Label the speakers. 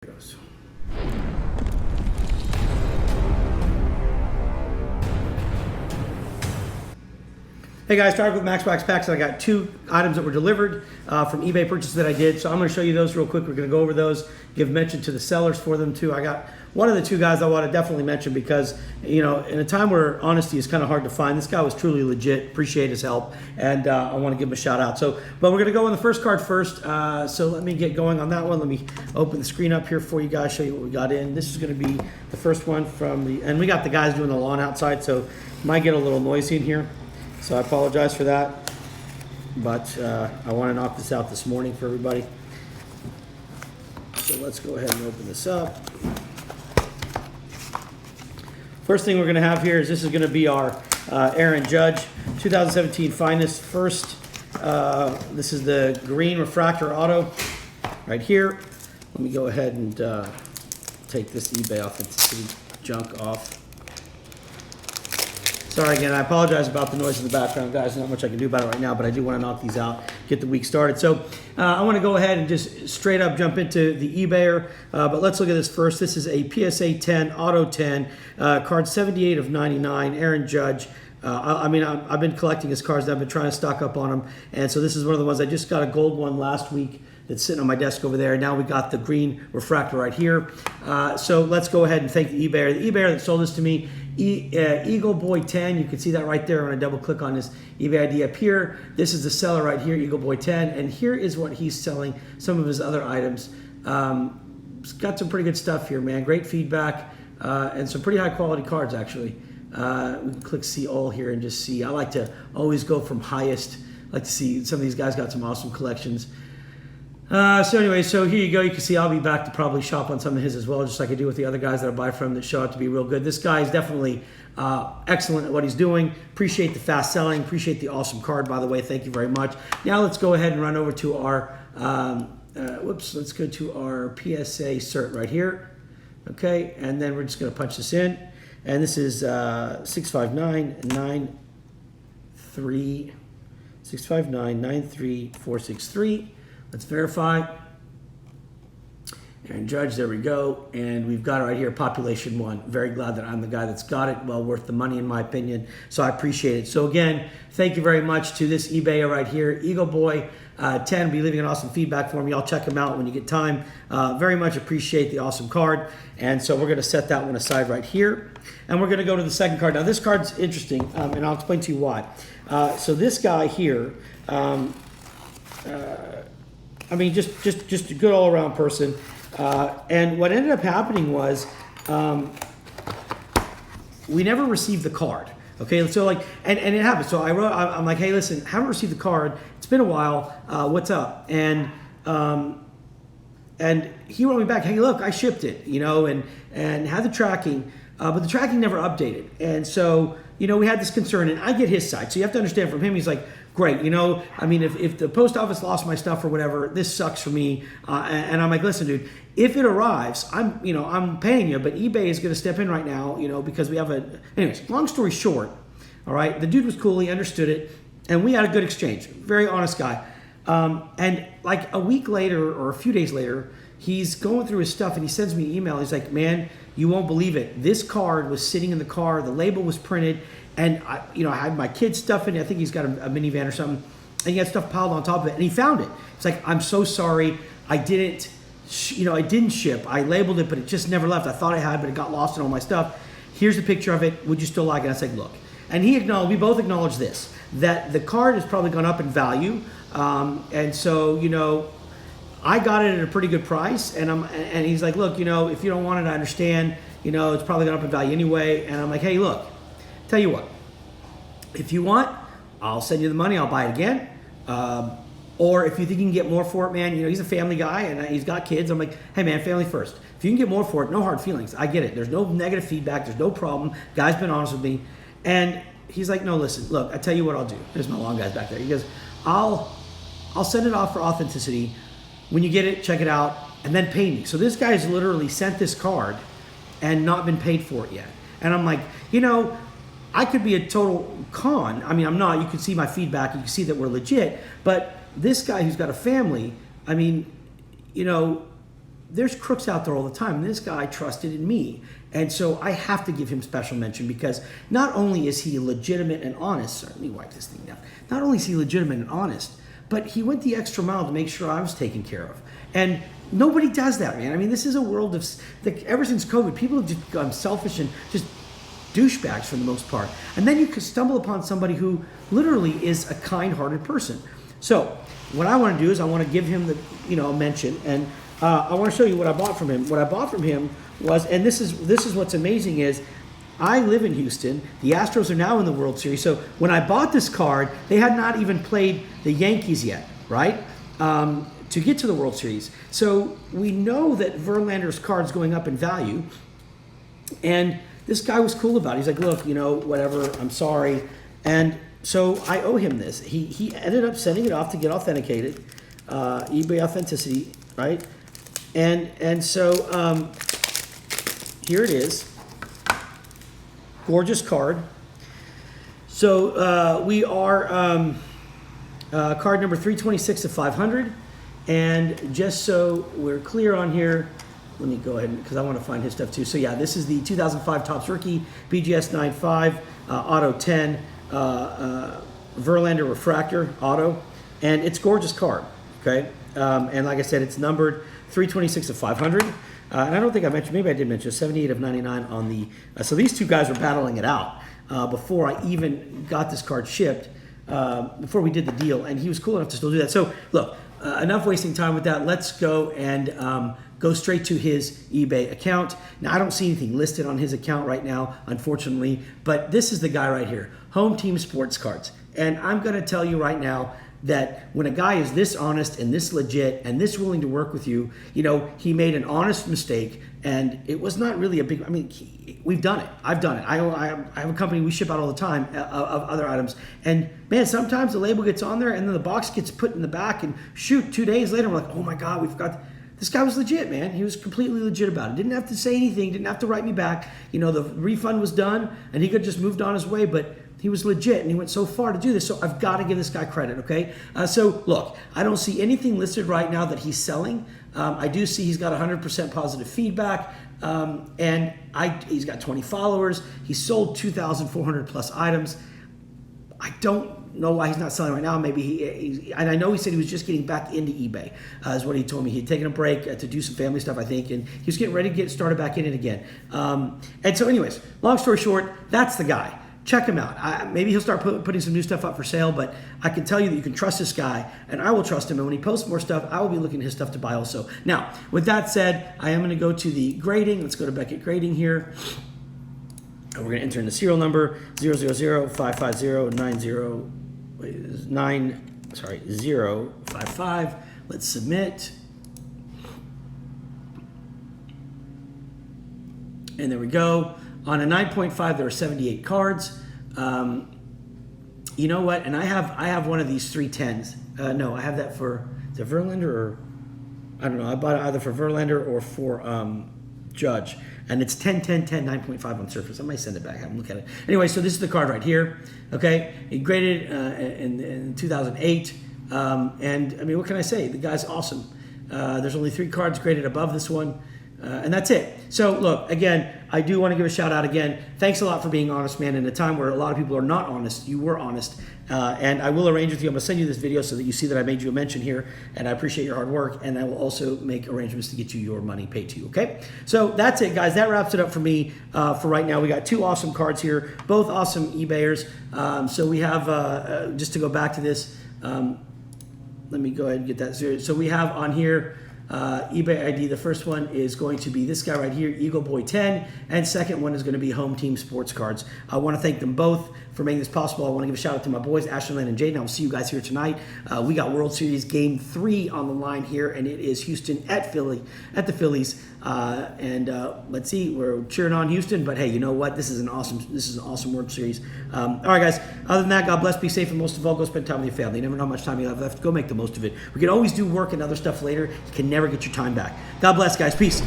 Speaker 1: Goes. Hey guys, Tarek with Maxbox Packs. I got two items that were delivered from eBay purchases that I did. So I'm going to show you those real quick. We're going to go over those, give mention to the sellers for them too. I got one of the two guys I want to definitely mention because, you know, in a time where honesty is kind of hard to find, this guy was truly legit. Appreciate his help, and I want to give him a shout out. So, but we're going to go on the first card first. So let me get going on that one. Let me open the screen up here for you guys, show you what we got in. This is going to be the first one from the, and we got the guys doing the lawn outside, so it might get a little noisy in here. So I apologize for that, but I want to knock this out this morning for everybody. So let's go ahead and open this up. First thing we're going to have here is this is going to be our Aaron Judge 2017 Finest First. This is the green Refractor auto right here. Let me go ahead and take this eBay authenticity junk off. Sorry again, I apologize about the noise in the background, guys. There's not much I can do about it right now, but I do want to knock these out, get the week started. So I want to go ahead and just straight up jump into the eBayer, but let's look at this first. This is a PSA 10, Auto 10, card 78 of 99, Aaron Judge. I mean, I've been collecting his cards. I've been trying to stock up on them, and so this is one of the ones. I just got a gold one last week that's sitting on my desk over there. Now we got the green Refractor right here. So let's go ahead and thank the eBayer. The eBayer that sold this to me, Eagle Boy 10. You can see that right there when I double click on this eBay ID up here. This is the seller right here, Eagle Boy 10, and here is what he's selling, some of his other items. It's got some pretty good stuff here, man. Great feedback, and some pretty high quality cards actually. We can click see all here and just see. I like to always go from highest. I like to see some of these guys got some awesome collections. So anyway, so here you go. You can see I'll be back to probably shop on some of his as well, just like I do with the other guys that I buy from that show out to be real good. This guy is definitely excellent at what he's doing. Appreciate the fast selling. Appreciate the awesome card, by the way. Thank you very much. Now let's go ahead and run over to our, let's go to our PSA cert right here. Okay, and then we're just going to punch this in. And this is 659-93463. Let's verify. Aaron Judge, there we go. And we've got it right here, population 1. Very glad that I'm the guy that's got it. Well worth the money in my opinion. So I appreciate it. So again, thank you very much to this eBayer right here, Eagle Boy 10. Be leaving an awesome feedback for me. Y'all check him out when you get time. Very much appreciate the awesome card. And so we're going to set that one aside right here. And we're going to go to the second card. Now this card's interesting, and I'll explain to you why. So this guy here, I mean, just a good all-around person. And what ended up happening was we never received the card. Okay, so like, and it happened. So I'm like, hey, listen, haven't received the card. It's been a while. What's up? And he wrote me back, hey, look, I shipped it, you know, and had the tracking, but the tracking never updated. And so, you know, we had this concern, and I get his side. So you have to understand from him, he's like, great, you know, I mean, if the post office lost my stuff or whatever, this sucks for me. And I'm like, listen, dude, if it arrives, I'm paying you, but eBay is going to step in right now, you know, because we have anyways, long story short, all right, the dude was cool, he understood it, and we had a good exchange. Very honest guy. And like a week later or a few days later, he's going through his stuff and he sends me an email. He's like, man, you won't believe it. This card was sitting in the car, the label was printed, and I had my kid's stuff in it. I think he's got a minivan or something, and he had stuff piled on top of it, and he found it. It's like, I'm so sorry, I didn't ship. I labeled it, but it just never left. I thought I had, but it got lost in all my stuff. Here's a picture of it. Would you still like it? I said, look. And we both acknowledged this, that the card has probably gone up in value, and so, you know, I got it at a pretty good price, and he's like, look, you know, if you don't want it, I understand. You know, it's probably gone up in value anyway. And I'm like, hey, look. Tell you what, if you want, I'll send you the money. I'll buy it again. Or if you think you can get more for it, man, you know, he's a family guy and he's got kids. I'm like, hey, man, family first. If you can get more for it, no hard feelings. I get it. There's no negative feedback. There's no problem. Guy's been honest with me. And he's like, no, listen, look, I tell you what I'll do. There's my long guys back there. He goes, I'll send it off for authenticity. When you get it, check it out, and then pay me. So this guy's literally sent this card and not been paid for it yet. And I'm like, you know, I could be a total con. I mean, I'm not. You can see my feedback. You can see that we're legit. But this guy who's got a family, I mean, you know, there's crooks out there all the time. And this guy trusted in me. And so I have to give him special mention because not only is he legitimate and honest, let me wipe this thing down. Not only is he legitimate and honest, but he went the extra mile to make sure I was taken care of. And nobody does that, man. I mean, this is a world of, like, ever since COVID, people have just become selfish and just douchebags for the most part. And then you could stumble upon somebody who literally is a kind-hearted person. So what I want to do is I want to give him the, mention, and I want to show you what I bought from him. What I bought from him was, and this is what's amazing is, I live in Houston. The Astros are now in the World Series. So when I bought this card, they had not even played the Yankees yet, right? To get to the World Series. So we know that Verlander's card's going up in value. And this guy was cool about it. He's like, look, whatever, I'm sorry. And so I owe him this. He ended up sending it off to get authenticated. eBay authenticity, right? And so here it is. Gorgeous card. So we are card number 326 of 500. And just so we're clear on here, let me go ahead, because I want to find his stuff too. So yeah, this is the 2005 Topps Rookie, BGS 9.5, Auto 10, Verlander Refractor Auto. And it's a gorgeous card, okay? And like I said, it's numbered 326 of 500. And I don't think I mentioned, maybe I did mention 78 of 99 on the, so these two guys were battling it out before I even got this card shipped, before we did the deal, and he was cool enough to still do that. So look, enough wasting time with that. Let's go and go straight to his eBay account. Now, I don't see anything listed on his account right now, unfortunately, but this is the guy right here, Home Team Sports Cards. And I'm gonna tell you right now that when a guy is this honest and this legit and this willing to work with you, he made an honest mistake, and it was not really a big, we've done it. I've done it. I have a company, we ship out all the time of other items. And man, sometimes the label gets on there and then the box gets put in the back, and shoot, 2 days later, we're like, oh my God, we forgot. This guy was legit, man. He was completely legit about it. Didn't have to say anything, didn't have to write me back. The refund was done and he could have just moved on his way, but he was legit and he went so far to do this. So I've got to give this guy credit, okay? So look, I don't see anything listed right now that he's selling. I do see he's got 100% positive feedback, and he's got 20 followers. He sold 2,400 plus items. I don't know why he's not selling right now. Maybe and I know he said he was just getting back into eBay, is what he told me. He'd taken a break to do some family stuff, I think, and he was getting ready to get started back in it again. And so anyways, long story short, that's the guy. Check him out. Maybe he'll start putting some new stuff up for sale, but I can tell you that you can trust this guy, and I will trust him. And when he posts more stuff, I will be looking at his stuff to buy also. Now, with that said, I am going to go to the grading. Let's go to Beckett Grading here. And we're going to enter in the serial number 000-550-055. Let's submit. And there we go. On a 9.5, there are 78 cards. You know what? And I have one of these 310s. No, I have that for the Verlander, or I don't know. I bought it either for Verlander or for Judge. And it's 10, 10, 10, 9.5 on surface. I might send it back. Have a look at it. Anyway, so this is the card right here. Okay, it graded in 2008. And what can I say? The guy's awesome. There's only 3 cards graded above this one. And that's it. So look, again, I do want to give a shout out again. Thanks a lot for being honest, man. In a time where a lot of people are not honest, you were honest. And I will arrange with you. I'm going to send you this video so that you see that I made you a mention here. And I appreciate your hard work. And I will also make arrangements to get you your money paid to you, okay? So that's it, guys. That wraps it up for me for right now. We got 2 awesome cards here, both awesome eBayers. So we have, just to go back to this, let me go ahead and get that. So we have on here, eBay ID. The first one is going to be this guy right here, Eagle Boy 10, and second one is going to be Home Team Sports Cards. I want to thank them both for making this possible. I want to give a shout out to my boys, Ashland and Jaden. I will see you guys here tonight. We got World Series Game 3 on the line here, and it is Houston at the Phillies. Let's see, we're cheering on Houston, but hey, you know what? This is an awesome World Series. All right, guys. Other than that, God bless, be safe, and most of all, go spend time with your family. You never know how much time you have left. Go make the most of it. We can always do work and other stuff later. You can never get your time back. God bless, guys. Peace.